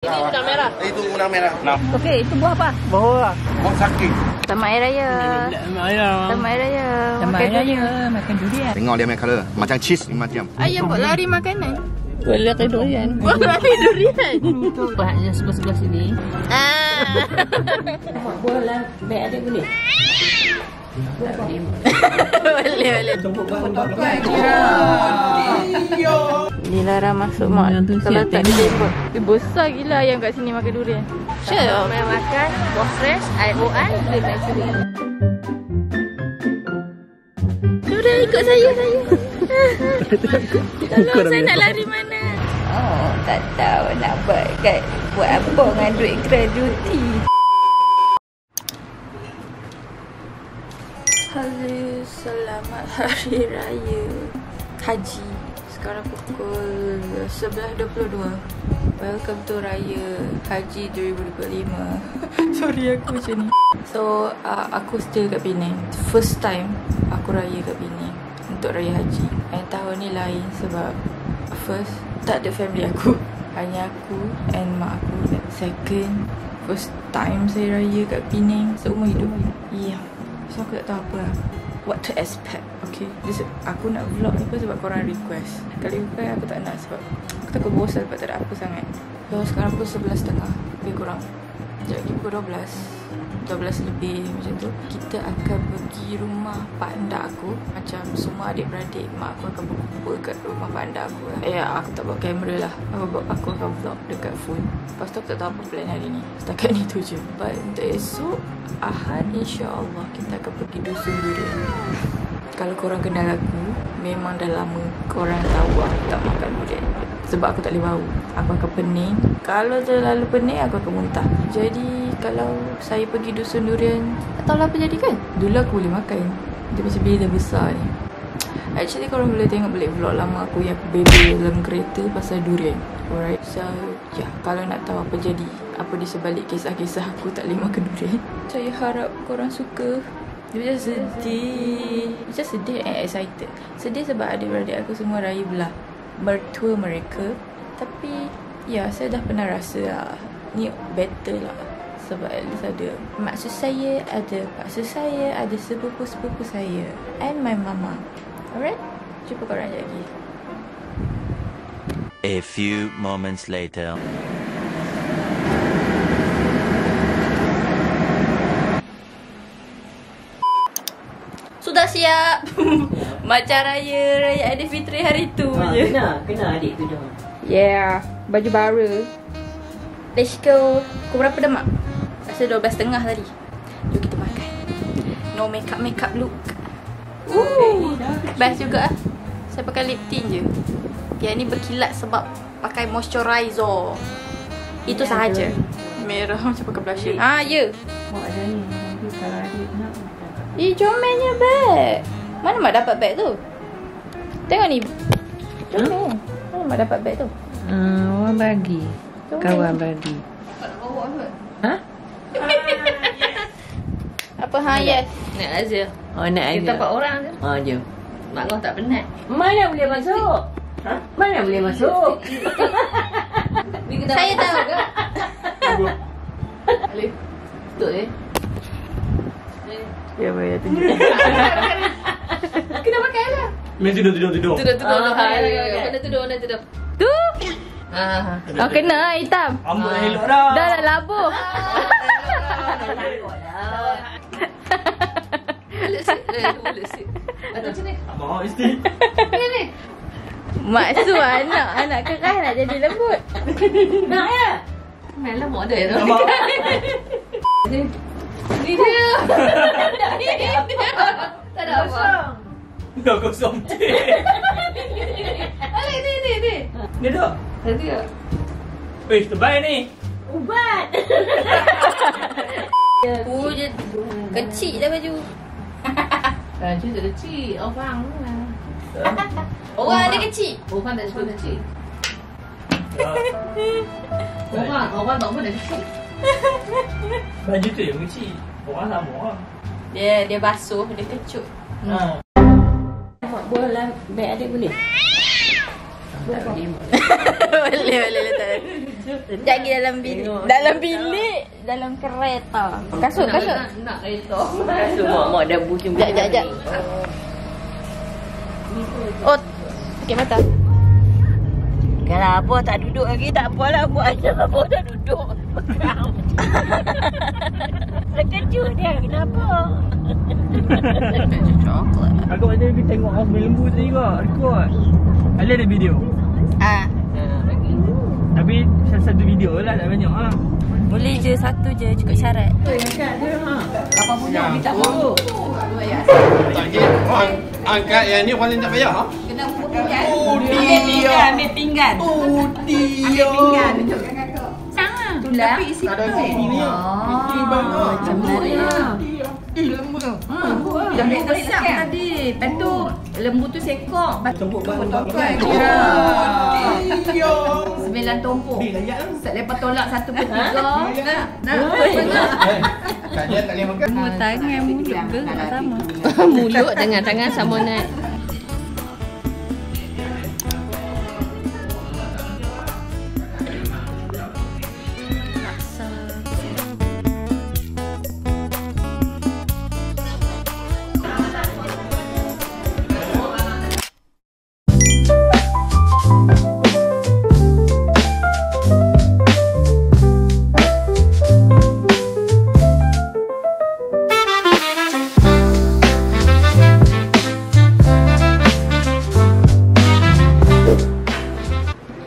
Ini udang merah. Itu udang merah. Okey, itu buah apa? Buah. Buah sakit. Selamat Hari Raya. Selamat Hari Raya. Selamat Hari Raya. Selamat Hari Raya. Makan durian. Tengok dia main color. Macam cheese ni macam. Ayam buat lari makanan. Boleh lari durian. Buat lari durian. Buahnya sebelah sini. Buah lah. Baik adik boleh? Boleh. Dilarang masuk mak. Kalau tak dia buat. Dia besar gila ayam kat sini makan durian. Sure. Main makan buah fresh, IOI, boleh main sini. Sudah ikut saya. Tolong saya nak lari mana? Oh, tak tahu nak buat apa dengan duit gratuity. Halo, selamat Hari Raya Haji. Sekarang pukul 11.22. Welcome to Raya Haji 2025. Sorry aku macam ni. So, aku still kat Penang. First time aku raya kat Penang untuk Raya Haji. And tahun ni lain sebab first, tak ada family aku. Hanya aku and mak aku. Second, first time saya raya kat Penang seumur hidup. Yeah. So aku tak tahu apa lah, what to expect. Okay, aku nak vlog ni pun sebab korang request. Kali bukan aku tak nak sebab aku takut bosan sebab tak ada apa sangat. So sekarang pukul 11.30 lebih kurang. Sekejap lagi pukul 12 lebih macam tu. Kita akan pergi rumah pak anda aku. Macam semua adik-beradik mak aku akan berkumpul kat rumah pak anda aku lah. Aku tak bawa kamera lah. Aku akan vlog dekat phone. Lepas tu aku tak tahu apa plan hari ni. Setakat ni tu je. But untuk esok Ahad, insya-Allah kita akan pergi dusun durian. Kalau korang kenal aku, memang dah lama korang tahu aku tak makan durian. Sebab aku tak boleh bau. Aku akan pening. Kalau terlalu pening, aku akan muntah. Jadi, kalau saya pergi dusun durian, tak tahu lah apa jadi kan? Dulu aku boleh makan. Dia macam bila besar ni. Actually, korang boleh tengok balik vlog lama aku yang aku bebel dalam kereta pasal durian. Alright, so, kalau nak tahu apa jadi, apa di sebalik kisah-kisah aku tak boleh makan durian, saya harap korang suka. Dia macam sedih. Macam sedih and excited. Sedih sebab adik-beradik aku semua raya belah mertua mereka. Tapi saya dah pernah rasa lah, ni better lah. Sebab at least ada maksud saya, ada paksa saya, ada sepupu-sepupu saya and my mama. Alright, jumpa korang lagi. A few moments later. Sudah siap. Macam raya Aidilfitri hari tu je. Kena adik tu dah. Yeah, baju baru. Let's go. Pukul berapa dah mak? Rasa 12.30 tadi. Jom kita makan. No makeup look. Best juga. Saya pakai lip tint je. Yang ni berkilat sebab pakai moisturizer. Itu sahaja. Merah macam pakai blusher. Ya. Mak ada ni. Nanti kalau adik nak. Comelnya beg. Mana mak dapat beg tu? Tengok ni. Comel. Mana mak dapat beg tu? Orang bagi. Kawan bagi. Ha? Apa yes? Nak Azia. Nak Azia. Kita 4 orang je. Jom. Mak kau tak penat. Mana boleh masuk? Mana boleh masuk? Saya tahu ke? Boleh. Betul Ya, boleh tunjuk. Kena pakai lah. Main tidur. Kena tidur. Tu. Kena hitam. Rambut elok dah. Dah labuh. Boleh sip. Macam ni. Mau mesti. Ni. Maksud anak keras nak jadi lembut. Nak ya? Malah model tu. Ni dia. Tak ada apa. Dah kosong. Ni. Ni dah. Tadi tak? Terbaik ni. Ubat. Je kecil dah baju. Baju tak kecil. Orang lah. Orang ada kecil. Orang tak suka kecil. Orang tak pun dah kecil. Baju tu yang kecil. Orang sama lah. Dia basuh, dia kecut. Buah lah. Baik adik boleh? Boleh letak. Lagi dalam bilik. Dalam bilik. Dalam kereta. Kasut. Nak kereta. Kasut mak dah bucin. Sekejap. Oh. Okey, mata. Kalau apa tak duduk lagi tak apalah. Buat aja apa dah duduk. Terkejut dia. Kenapa? Coklat. Aku macam pergi tengok orang lembu tadi kau. Rekod. Ali ada video. Tapi satu video lah, tak banyak lah. Boleh je, satu je, cukup syarat. Apa punya minta dulu. Angkat yang ni paling tak payah. Kena ambil pinggan. Ambil pinggan. Sama. Tulang. Tapi isi Macam lembu besar tadi. Lepas tu lembu tu sekok. Tumpuk Tokak kira 9 tumpuk. Lepas tolak 1/3. Dia tak boleh makan. Tangan mulut ke tak sama? Mulut dengan tangan sama naik.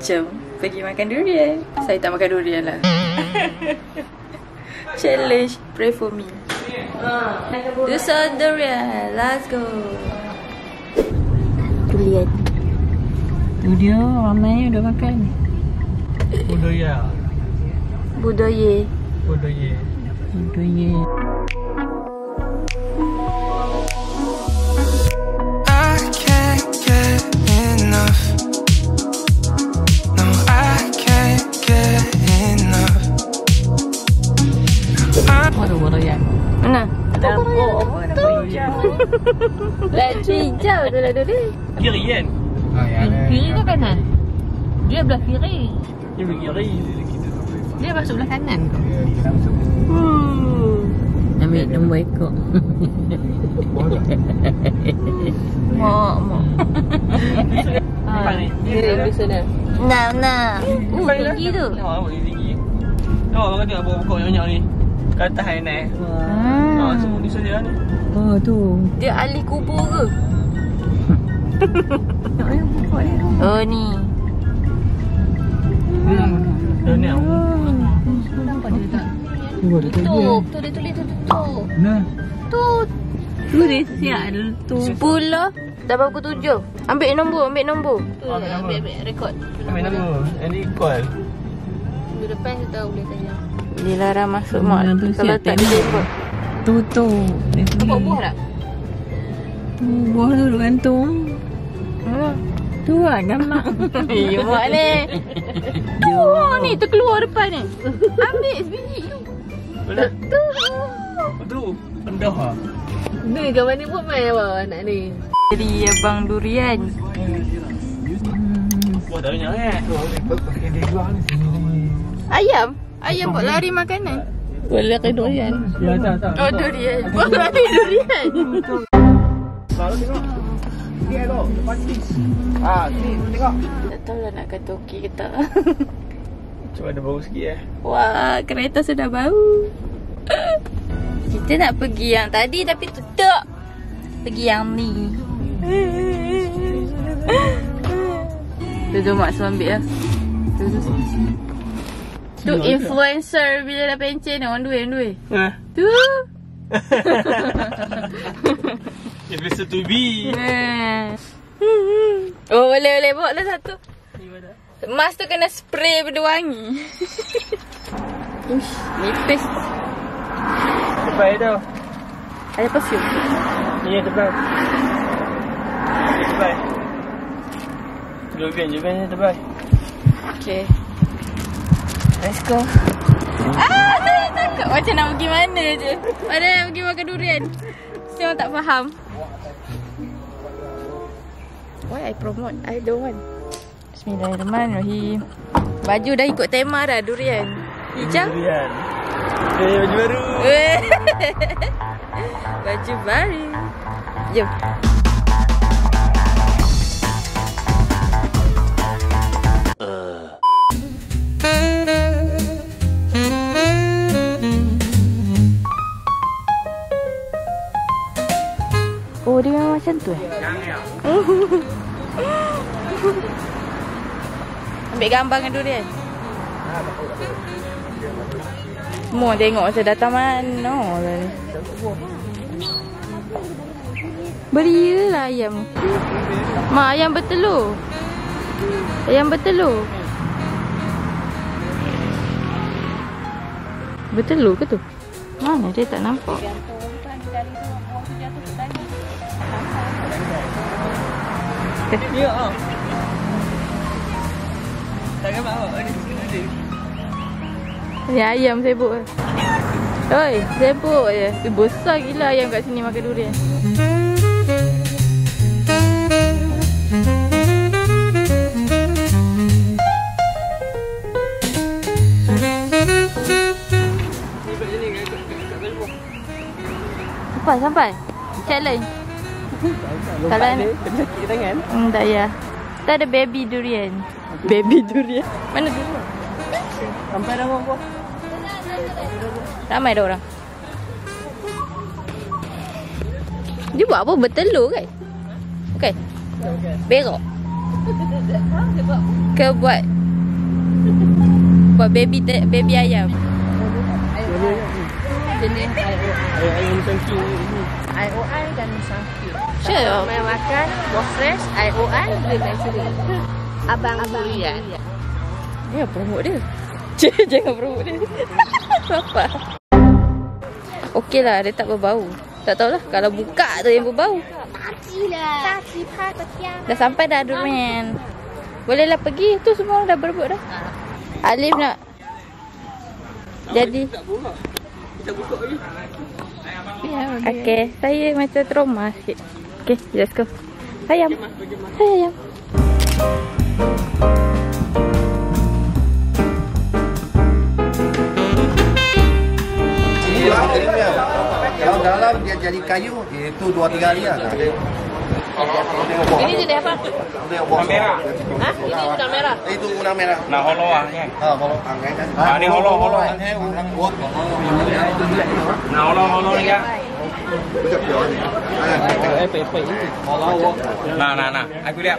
Jom pergi makan durian. Saya tak makan durian lah. Challenge, pray for me. Do some durian. Let's go. Durian. Tu dia ramai dah makan. Budaya. Budaya. Budaya. I can't get enough. No, I can't get enough. Bodoh-bodoh. Mana? Dapur. Hijau tu lah durian. Kiri kan? Kiri ke kanan? Dia belah kiri. Dia pergi kiri. Dia masuk belah kanan tu. Ambil nombor ekor. Mak. Dia ambil sana. Nah. Tinggi tu. Tengok apa tinggi. Tengok orang kata pokok yang banyak ni. Kat atas ni. Semua di sana ni. Oh tu. Dia ahli kubur ke? Oh ni. Dah ni. Nampak dia tak? Tutup. Tu dia tulis tu tutup. Nah. Tu dia siap tu. 10. Dah berapa pukul 7? Ambil nombor. Tu ambil rekod. Ambil nombor. Ini call. Minggu depan kita boleh tanya. Dilarang masuk mak. tu Kalau siap tak tengok. dia Tutup. Nampak buah tak? Buah tu gantung. Tu lah gambar. Ya mak ni. Oh ni terkeluar depan ni. Ambil sebiji tu. Boleh? Tu. Rendah lah. Ni gambar ni buat main apa anak ni? Jadi abang durian. Buat tak banyak kan? Ayam buat lari makanan. Boleh ke durian? Ya tak. Oh durian. Buat lari durian. Kalau tengok. Dia tu. Depan sini. Sini tengok. Tak tahu lah nak kata okey ke tak. Cuba ada bau sikit Wah, kereta sudah bau. Kita nak pergi yang tadi tapi tutup. Pergi yang ni. Tu mak semua ambil lah. Tu influencer bila dah pencen ni. Orang dua. Tu. Dia biasa to be. Oh boleh bawa lah satu. Mas tu kena spray benda wangi. Ush, nipis. Tepai tu. Ada perfume. Ni tepai. Tepai. Jogan ni tepai. Okay. Let's go. Saya takut macam nak pergi mana je. Padahal nak pergi makan durian. Saya orang tak faham. Why I promote? I don't want. Bismillahirrahmanirrahim. Baju dah ikut tema dah, durian. Hijau? Durian. Baju baru. Baju baru. Jom. Oh, dia memang macam tu Ambil gambar dengan durian. Semua tengok saya datang mana lah ni. Berilah ayam. Mak, ayam bertelur. Ayam bertelur. Bertelur ke tu? Mana dia tak nampak? Ya. Tak gambar awak ni. Ya, ayam sibuk. Oi, sibuk je. Besar gila ayam kat sini makan durian. Sampai. Challenge. Kalau ada sakit tangan. Tak ya. Kita ada baby durian. Baby durian. Mana durian? Sampai dah buah. Ramai dah orang. Dia buat apa? Bertelur kan? Okey. Berok. Ke buat baby ayam. Jenis ayam cangkir. IOI dan Musangkir. Sure. Main makan, buah fresh, IOI, dia main sini. Abang durian. Ya, promote dia. Jangan promote dia. Apa? Okey lah, dia tak berbau. Tak tahulah, kalau buka tu yang berbau. Takilah. Dah sampai dah durian. Bolehlah pergi. Tu semua dah berebut dah. Alif nak jadi. Kita buka lagi. Okey, saya macam trauma sikit. Okey, let's go. Ayam. Ayam. Kalau dalam dia jadi kayu, itu 2-3 hari lah. Ini jenis apa? Udang merah. Ha? Ini udang merah. Itu udang merah. Nah, holo ah kan. Holo. Ni holo. Nah, holo ni kan. Nah. Aku lihat.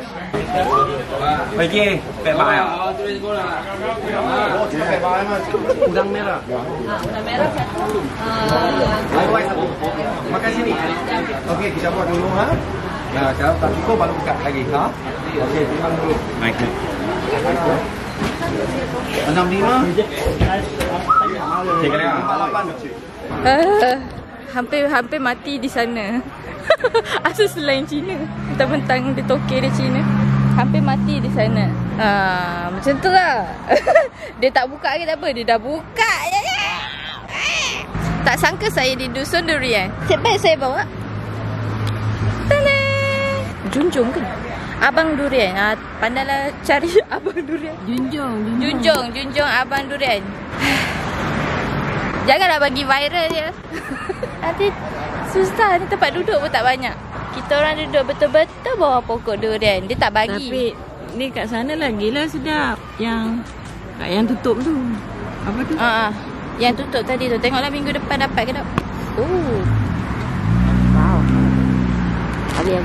Pergi, pet bai. Udang merah. Udang merah satu. Makan sini. Okey, kita buat dulu ha. Nah, kalau tak cukup baru buka lagi ha. Okey, terima dulu. Baik. 65. Tiga lagi. 8. Hampir mati di sana. Asal selain Cina. Mentang-mentang dia toke dia Cina. Hampir mati di sana. Macam tu lah. Dia tak buka ke tak apa. Dia dah buka je. Tak sangka saya di dusun durian. Baik saya bawa. Tada! Junjung ke? Abang durian. Pandailah cari abang durian. Junjung abang durian. Janganlah bagi viral je. Nanti susah. Ni tempat duduk pun tak banyak. Kita orang duduk betul-betul bawah pokok durian. Dia tak bagi. Tapi ni kat sana lagi lah sedap. Yang tutup tu. Apa tu? Yang tutup tadi tu. Tengoklah minggu depan dapat ke tak. Wow. Ali.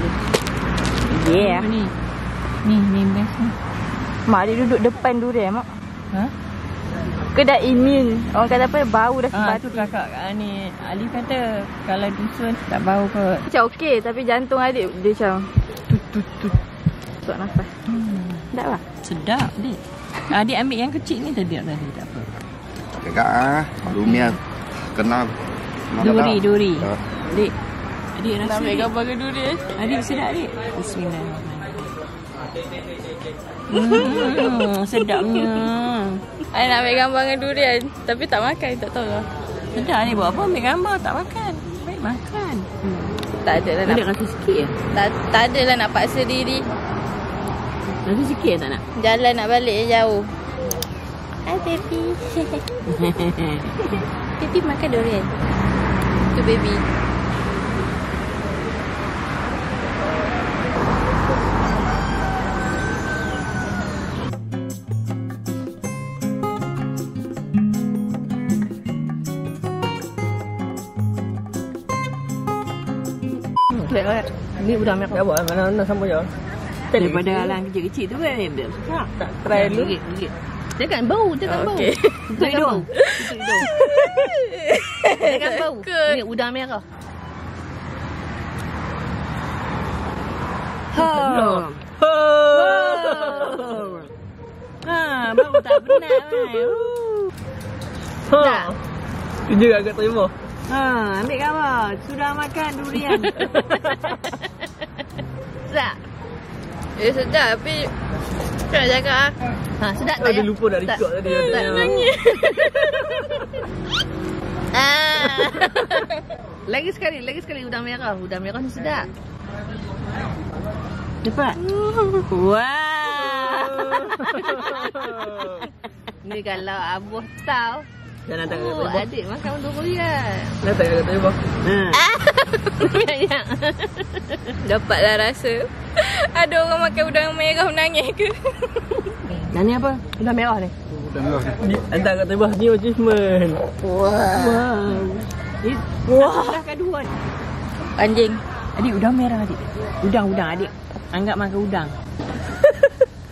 Yeah. Ni best ni. Mak dia duduk depan durian, Mak. Ha? Kedai imun. Orang kata apa, bau dah Tu kakak ni Ali kata kalau dusun tak bau kot. macam okey, tapi jantung adik dia macam tut. Sok nafas. Tak lah. Sedap dik. Adik ambil yang kecil ni tadi tak apa. Kakak Lumia kenal. Duri. Dik. Adik rasa. Nak ambil gambar ke durian? Adik sedap dik. Bismillahirrahmanirrahim. Sedapnya. I nak ambil gambar dengan durian. Tapi tak makan, tak tahu lah. Sedap ni buat apa ambil gambar tak makan. Baik makan. Tak ada lah nak. Boleh rasa sikit ya? Tak ada lah nak paksa diri. Rasa sikit tak nak? Jalan nak balik je jauh. Hi baby. Baby makan durian. Tu baby. Ni udang merah. Ya buat mana sama je. Daripada alang kecil-kecil tu kan dia susah. Tak try dulu. Jangan bau, jangan bau. Tutup hidung. Tutup hidung. Jangan bau. Ni udang merah. Ha. Baru tak pernah kan. Ha. Ini agak terima. Ambil gambar. Sudah makan durian. Sedap. Sedap tapi tak nak cakap Sedap tak Ada ya? lupa nak record tadi. tak nangis. Lagi sekali udang merah. Udang merah ni sedap. Cepat. Wow. Ni kalau Abuh tahu. Jangan tak Oh, adik makan durian. Dah tak agak terima. Ya. Dapatlah rasa. Ada orang makan udang merah menangis ke? Dan ni apa? Udang merah ni. Antara agak terima. Ni achievement. Wow. Ni dah kedua ni. Anjing. Adik udang merah adik. Udang adik. Anggap makan udang.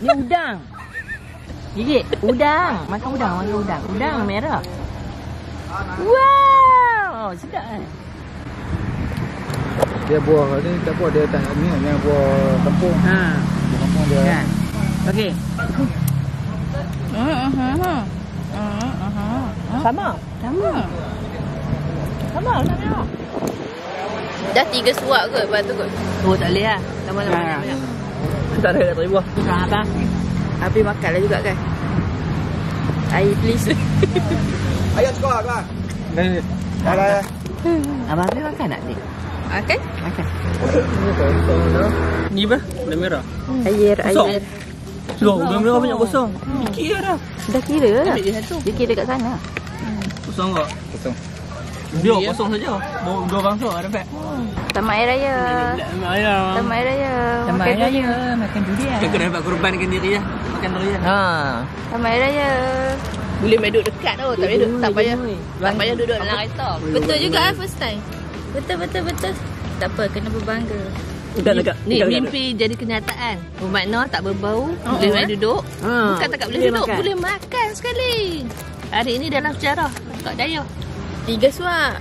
Ni udang. Gigit. Udang. Makan udang. Udang merah. Wow. Sedap kan? Dia buah ni tak buah dia tak ni yang buah kampung. Buah kampung dia. Kan? Okey. Sama. Udang merah. Dah 3 suap ke lepas tu kot? Oh tak boleh lah. Lama-lama. Tak ada agak terima. Kurang apa? Habis makanlah juga kan? Air please. Ayat sekolah kan. Ni. Dah. Abang Habib makan tak ni? Makan? Makan. Ni apa? Udang merah. Air. Loh, udang merah banyak kosong. Fikir dah. Dah kira lah. Ambil dia satu. Dia kira kat sana. Kosong tak? Kosong. Dia kosong saja. Dua bangsa ada dapat. Tamat air raya. Tamat air raya. Sama Makan raya. durian. Makan durian. Kita kena dapat korbankan diri lah. Makan durian. Tamat air raya. Boleh main duduk dekat tu. Tak payah duduk. Tak payah duduk dalam kereta. Betul juga lah first time. Betul. Tak apa, kena berbangga. Ni mimpi jadi kenyataan. Bermakna tak berbau. Boleh main duduk. Bukan tak boleh duduk. makan. Boleh makan sekali. Hari ini dalam sejarah. Tak daya. 3 suap.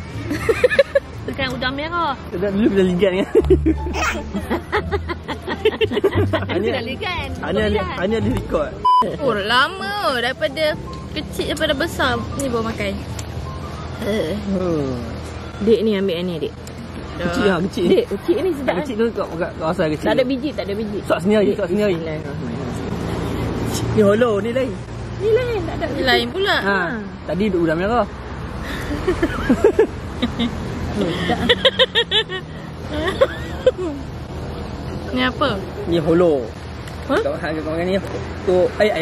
Tekan udang merah. Kita dulu bila ligan kan. Dah ligan. Hanya ada record. Oh, lama daripada kecil daripada besar ni baru makan. Dek ni ambil ni dek. Kecil lah, kecil. Dek, kecil ni sedap. Kecil tu kat kawasan kecil. Tak ada biji, tak ada biji. Sok sini lagi. Ni hollow ni lain. Ni lain, tak ada. Ni lain pula. Tadi duduk udang merah. Ni apa? Ni hollow. Ha? Kau makan ni. Tu ai.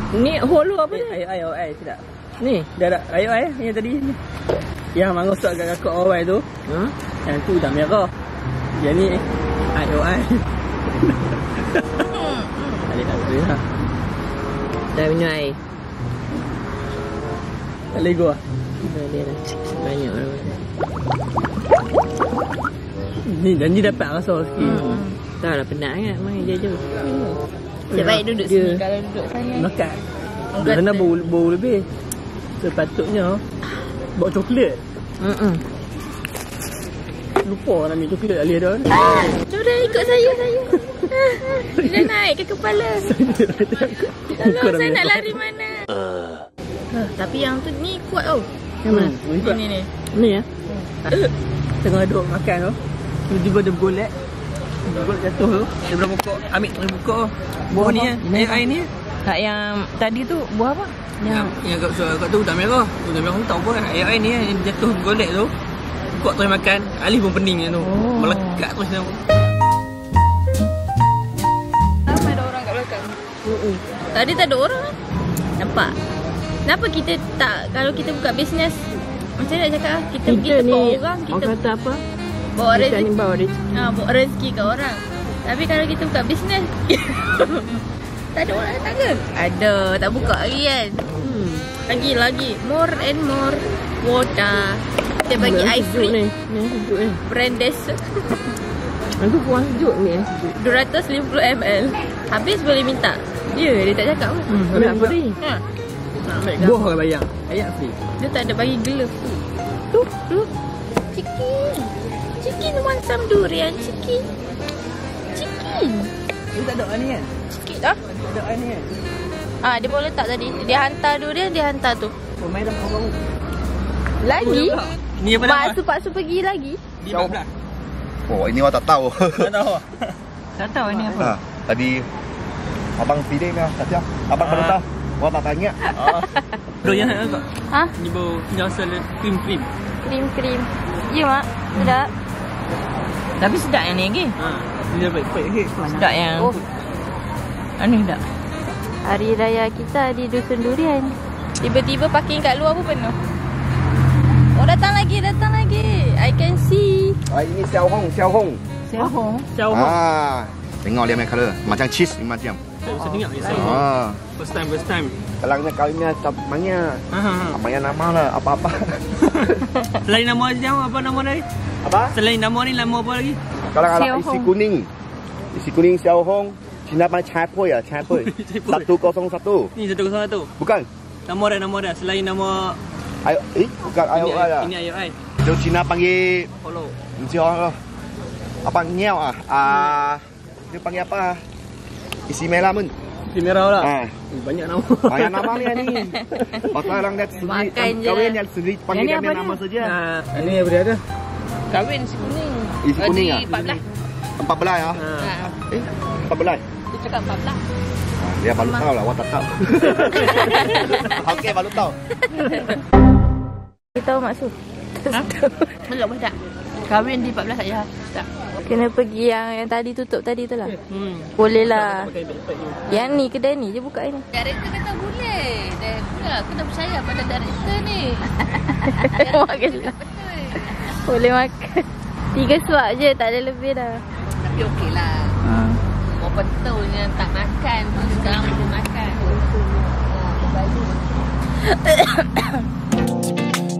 Ni holo apa ni? Ai tidak. Ni. Dah ada ai yang tadi. Yang mangosok kat kakak awal tu. Yang tu udang merah. Yang ni ai. Ada tak boleh lah. Dah minum air. Tak lego lah. Boleh dah. Banyak orang. Ni dapat rasa sikit. Tak lah penat kan. Main je. Sebaik duduk sini. Kalau duduk sana. Makan. Kerana bau lebih. Sepatutnya bawa coklat. Lupa nak ambil coklat alih dah. Sudah ikut saya. Dia naik ke kepala. Tolong, saya nak lari mana? Tapi yang tu ni kuat tau. Yang mana? Ni. Ni ya? Tengah duduk makan tu. Tiba-tiba dia bergolek. Bergolek jatuh tu. Dia berapa pokok. Ambil tengah pokok. Buah ni air ni. Tak yang tadi tu buah apa? Yang kat tu udang merah. Udang merah tu tak apa kan. Air ni yang jatuh bergolek tu. Pokok terus makan. Alih pun pening tu. Melekat terus dia. Ramai ada orang kat belakang. Tadi tak ada orang. Nampak? Kenapa kita tak, kalau kita buka bisnes, macam mana nak cakap? Kita pergi Kita tempat ni orang, kita orang kata apa? bawa Kita rezeki. ni bawa rezeki. Bawa rezeki kat orang. Tapi kalau kita buka bisnes, tak ada orang datang ke? Ada, tak buka lagi kan? Lagi more and more water. Kita bagi air free. Ni sejuk ni. Brand dessert Aku kurang sejuk ni sejuk. 250 ml. Habis boleh minta. Ya, dia tak cakap pun. Nak free. Ha. Boh orang bayar. Ayat free. Dia tak ada bagi glove tu. Tu. Chicken want some durian. Chicken. Dia tak ada ni kan? Sikit dah. Tak ada ni kan? Dia boleh letak tadi. Dia hantar durian, dia hantar tu. Pemain dah baru. Lagi? Ni apa nama? Paksa pergi lagi. Di 14. Oh, ini awak tak tahu. Tak tahu. Tak tahu ni apa. Tadi abang feeding lah, tak siap. Abang baru tahu. Awak tak tanya. Bro yang nak tak? Ha? Ni baru nyasal krim. Krim. Ya, Mak. Sedap. Tapi sedap yang ni lagi. Ni dapat sikit. Sedap yang Oh. Ni sedap. Hari raya kita di Dusun Durian. Tiba-tiba parking kat luar pun penuh. Oh, datang lagi. I can see. Ini Xiao Hong. Siapa? Tengok dia punya colour. Macam cheese ni macam. Saya tengok ni. First time. Kalau nak kawinnya tak banyak. Banyak nama lah, apa-apa. Selain nama aja, apa nama lagi? Apa? Selain nama ni, nama apa lagi? Kalau Xiao ada isi Hong. kuning. Isi kuning Xiao Hong. Cina pan chai poi ya, chai poi. 101. Ni 101. Bukan. Nama dia. Selain nama Ayo, bukan ayo lah. ini ayo ai. Dia Cina panggil Follow. apa nyel dia panggil apa? Isi melamun. Si merah lah. Banyak Banyak nama. Banyak nama ni. Pasal orang dah Makan je kawin lah. yang sendiri panggil Yang ni dia apa nama saja. Ini apa dia ada? Kahwin si kuning. Isi kuning ah. 14 ya. 14. Dia cakap 14. Dia baru tahu lah, awak tak tahu. Okey, baru tahu. Kita tahu maksud. Tak. Kahwin di 14 saja. Tak. Kena pergi yang tadi tutup tadi tu lah. Boleh lah. Yang ni kedai ni je buka ni. Director kata boleh. Aku dah percaya pada director ni. Makan lah. Boleh makan. 3 suap je, tak ada lebih dah. Tapi okey lah. Orang betulnya tak makan pun sekarang boleh makan.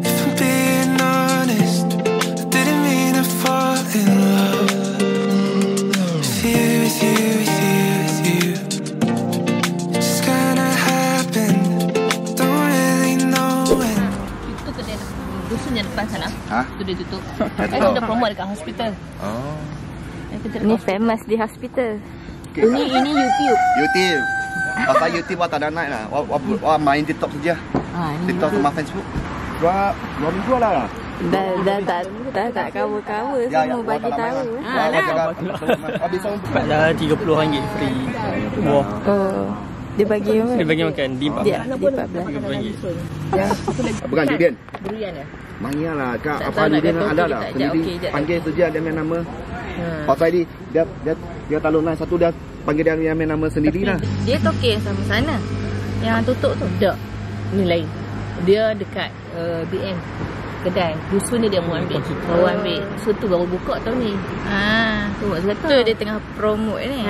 If I'm being honest, I didn't mean to fall in love with you. It just kinda happened. Don't really know when. Itu kedai dusun yang depan sana. Tu dia tutup. Dah Saya tutup. sudah promote dekat hospital. Ni famous di hospital. Ini YouTube. YouTube. Pasal YouTube awak tak ada naik lah. Awak main TikTok saja. TikTok sama Facebook. Dua minggu lah. Dah tak cover-cover semua bagi tahu. Habis sama. Dah RM30 free. Wah. Oh. Dia bagi apa? Dia bagi makan di 14. Dia di 14. RM30. Bukan durian. Durian ya. Banyak lah. Kak, Tak apa tahu nak durian kata ada okey lah. tak? Sendiri Okey, jap. panggil saja dia punya nama. Pasal ni dia talon lain satu dia panggil dia punya nama sendiri lah. Dia token sama sana. Yang tutup tu. Tak. Ni lain. Dia dekat BN. Kedai. Dusun dia mau ambil. So tu baru buka tahun ni. Tu maksud kata. Tu dia tengah promote ni.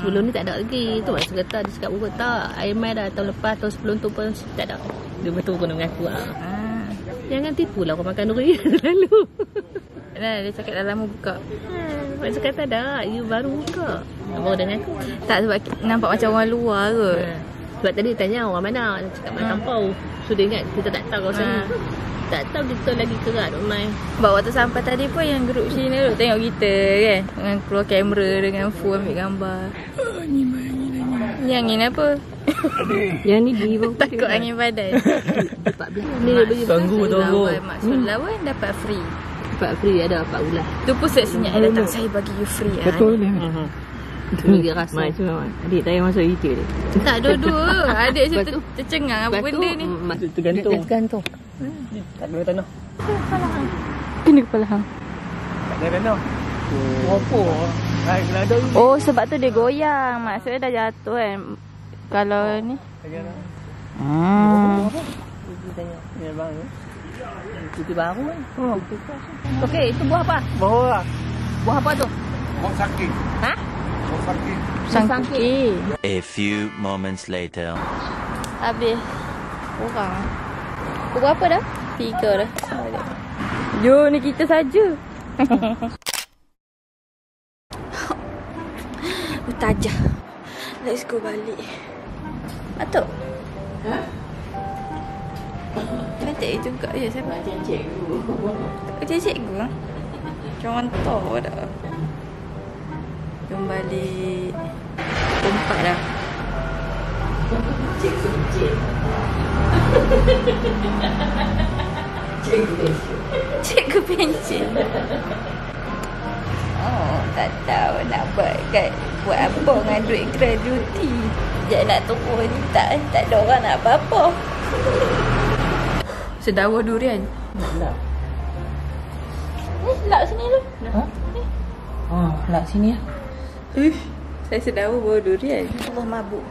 Sebelum ni tak ada lagi. Tu maksud kata dia cakap buka tak. Air mai dah tahun lepas, tahun sebelum tu pun tak ada. Dia betul kena mengaku lah. Jangan tipu lah orang makan durian lalu. Dia cakap dah lama buka. Maksud kata ada. You baru buka. Baru dengan aku. Tak sebab nampak macam orang luar ke. Sebab tadi tanya orang mana. Dia cakap mana kampau. So dia ingat kita tak tahu kawasan ni. Tak tahu kita lagi kerat rumah. Sebab waktu sampai tadi pun yang grup Cina tu tengok kita kan. Dengan keluar kamera dengan phone ambil gambar. Ni angin apa? Yang ni di bawah. Takut angin badan. 14. Ni dia bagi Tunggu. Maksud lawan dapat free. Dapat free ada 4 bulan. Tu pun senyap datang saya bagi you free. Betul ni. Itu lagi rasa. Adik tak payah masuk itu dia. Tak dua-dua. Adik saya tercengang apa benda ni. Tergantung. Tak kena tanah. Kena kepala hang. Tak kena tanah. Apa? Kena ada. Oh sebab tu dia goyang. Maksudnya dah jatuh kan. Kalau ni Cuti tanya. Ni abang tu. Cuti baru kan? Oh. Okey, itu buah apa? Bawa. Buah apa tu? Orang sakit. Ha? Orang sakit. Sangki. A few moments later. Habis. Kurang. Pukul berapa dah? 3 dah. Jom ni kita saja. Tajah. Let's go balik. Atuk. Ha? Cantik juga ya saya. Macam cikgu. Macam cikgu. Contoh dah. Jom balik. Tempat dah. Cikgu pencet. Cikgu pencet. Oh, tak tahu nak buat apa dengan duit gratuity. Sekejap nak turun ni tak ada orang nak apa-apa. Sedawa durian. Lap. Lap sini tu. Ha? Oh, lap sini ya. Saya sedawa bawa durian. Allah mabuk.